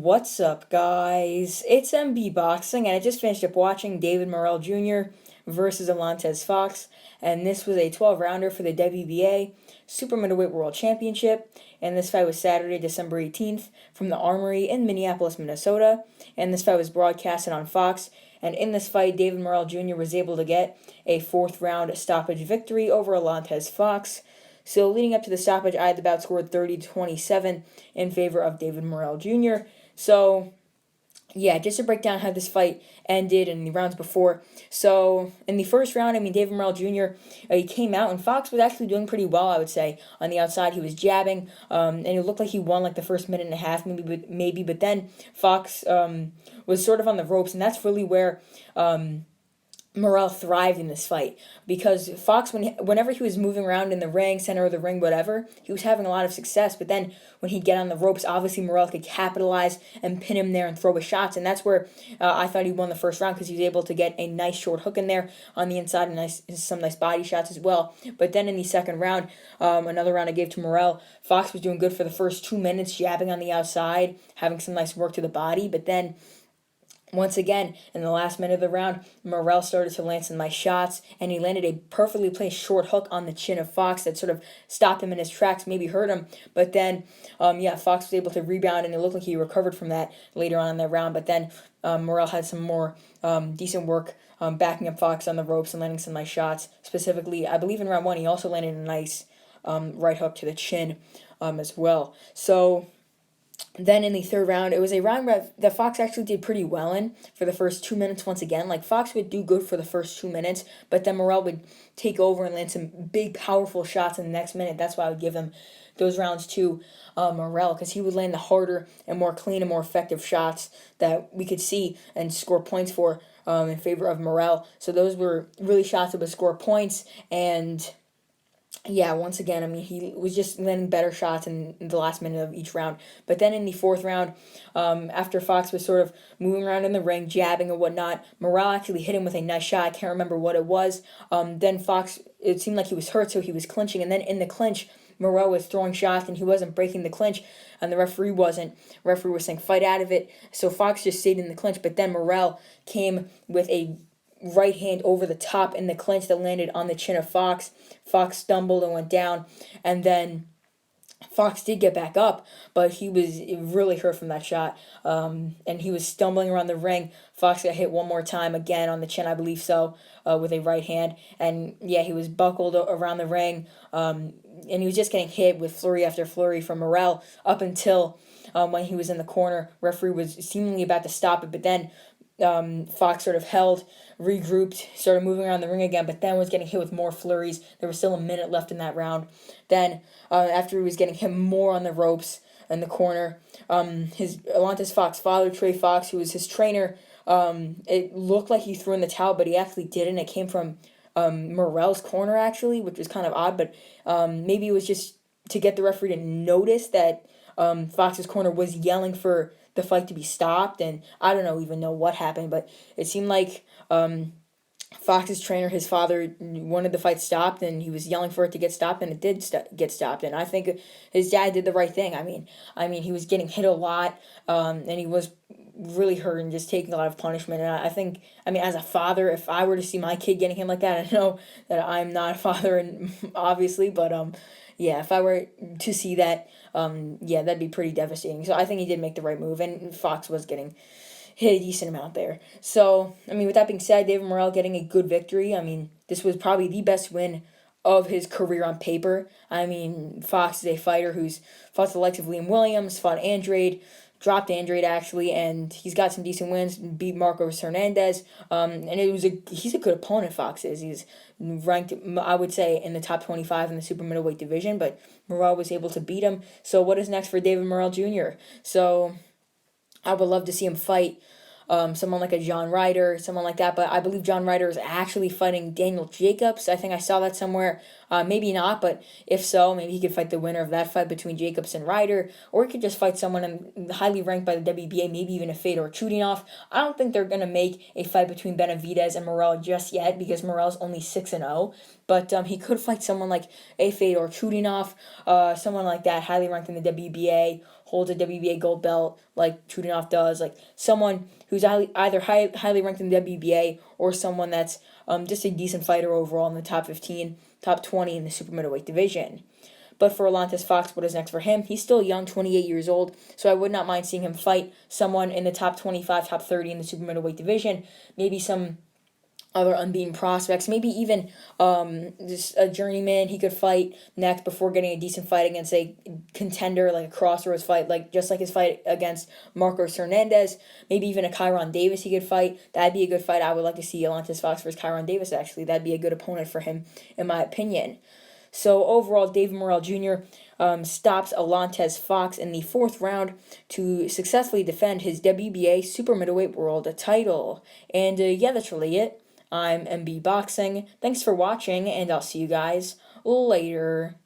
What's up, guys? It's MB Boxing, and I just finished up watching David Morrell Jr. versus Alantez Fox, and this was a 12-rounder for the WBA super-middleweight world championship, and this fight was Saturday, December 18th, from the Armory in Minneapolis, Minnesota, and this fight was broadcasted on Fox, and in this fight, David Morrell Jr. was able to get a fourth-round stoppage victory over Alantez Fox. So leading up to the stoppage, I had the bout scored 30-27 in favor of David Morrell Jr. So, yeah, just to break down how this fight ended in the rounds before. So, in the first round, David Morrell Jr., he came out, and Fox was actually doing pretty well, I would say. On the outside, he was jabbing, and it looked like he won, like, the first minute and a half, maybe. But then Fox was sort of on the ropes, and that's really where Morrell thrived in this fight, because Fox, whenever he was moving around in the ring, center of the ring, whatever, he was having a lot of success. But then when he'd get on the ropes, obviously Morrell could capitalize and pin him there and throw his shots, and that's where I thought he won the first round, because he was able to get a nice short hook in there on the inside and some nice body shots as well. But then in the second round, another round I gave to Morrell, Fox was doing good for the first 2 minutes, jabbing on the outside, having some nice work to the body, but then once again, in the last minute of the round, Morrell started to land some nice shots, and he landed a perfectly placed short hook on the chin of Fox that sort of stopped him in his tracks, maybe hurt him. But then, Fox was able to rebound, and it looked like he recovered from that later on in the round. But then Morrell had some more decent work backing up Fox on the ropes and landing some nice shots. Specifically, I believe in round one, he also landed a nice right hook to the chin as well. So then in the third round, it was a round that Fox actually did pretty well in for the first 2 minutes once again. Like, Fox would do good for the first 2 minutes, but then Morrell would take over and land some big, powerful shots in the next minute. That's why I would give him those rounds to Morrell, because he would land the harder and more clean and more effective shots that we could see and score points for in favor of Morrell. So those were really shots that would score points, and yeah, once again, he was just landing better shots in the last minute of each round. But then in the fourth round, after Fox was sort of moving around in the ring, jabbing and whatnot, Morrell actually hit him with a nice shot. I can't remember what it was. Then Fox, it seemed like he was hurt, so he was clinching. And then in the clinch, Morrell was throwing shots, and he wasn't breaking the clinch, and the referee wasn't. The referee was saying, fight out of it. So Fox just stayed in the clinch, but then Morrell came with a right hand over the top in the clinch that landed on the chin of Fox. Fox stumbled and went down, and then Fox did get back up, but he was really hurt from that shot, and he was stumbling around the ring. Fox got hit one more time, again on the chin, I believe so, with a right hand, and yeah, he was buckled around the ring, and he was just getting hit with flurry after flurry from Morrell up until when he was in the corner. Referee was seemingly about to stop it, but then Fox sort of held, regrouped, started moving around the ring again, but then was getting hit with more flurries. There was still a minute left in that round. Then, after he was getting hit more on the ropes in the corner, his Alantez Fox father, Trey Fox, who was his trainer, it looked like he threw in the towel, but he actually didn't. It came from Morrell's corner, actually, which was kind of odd, but maybe it was just to get the referee to notice that Fox's corner was yelling for the fight to be stopped, and I don't even know what happened, but it seemed like Fox's trainer, his father, wanted the fight stopped, and he was yelling for it to get stopped, and it did get stopped. And I think his dad did the right thing. He was getting hit a lot, and he was really hurt and just taking a lot of punishment. And I think, as a father, if I were to see my kid getting hit like that, I know that I'm not a father, and obviously, but yeah, if I were to see that, yeah, that'd be pretty devastating. So I think he did make the right move, and Fox was getting hit a decent amount there. So, with that being said, David Morrell getting a good victory. This was probably the best win of his career on paper. Fox is a fighter who's fought the likes of Liam Williams, fought Andrade, dropped Andrade actually, and he's got some decent wins, beat Marcos Hernandez, and he's a good opponent, Fox is. He's ranked, I would say, in the top 25 in the super middleweight division, but Morrell was able to beat him. So what is next for David Morrell Jr.? So I would love to see him fight someone like a John Ryder, someone like that, but I believe John Ryder is actually fighting Daniel Jacobs. I think I saw that somewhere. Maybe not, but if so, maybe he could fight the winner of that fight between Jacobs and Ryder, or he could just fight someone highly ranked by the WBA, maybe even a Fedor Chudinov. I don't think they're going to make a fight between Benavidez and Morrell just yet, because Morrell's only 6-0, but he could fight someone like a Fedor Chudinov, someone like that, highly ranked in the WBA, holds a WBA gold belt like Chudinov does, like someone who's either highly ranked in the WBA or someone that's just a decent fighter overall in the top 15, top 20 in the super middleweight division. But for Alantez Fox, what is next for him? He's still young, 28 years old, so I would not mind seeing him fight someone in the top 25, top 30 in the super middleweight division. Maybe some other unbeaten prospects, maybe even just a journeyman he could fight next before getting a decent fight against a contender, like a crossroads fight, like just like his fight against Marcos Hernandez. Maybe even a Kyron Davis he could fight. That'd be a good fight. I would like to see Alantez Fox versus Kyron Davis, actually. That'd be a good opponent for him, in my opinion. So overall, David Morrell Jr. Stops Alantez Fox in the 4th round to successfully defend his WBA super middleweight world title. And yeah, that's really it. I'm MB Boxing. Thanks for watching, and I'll see you guys later.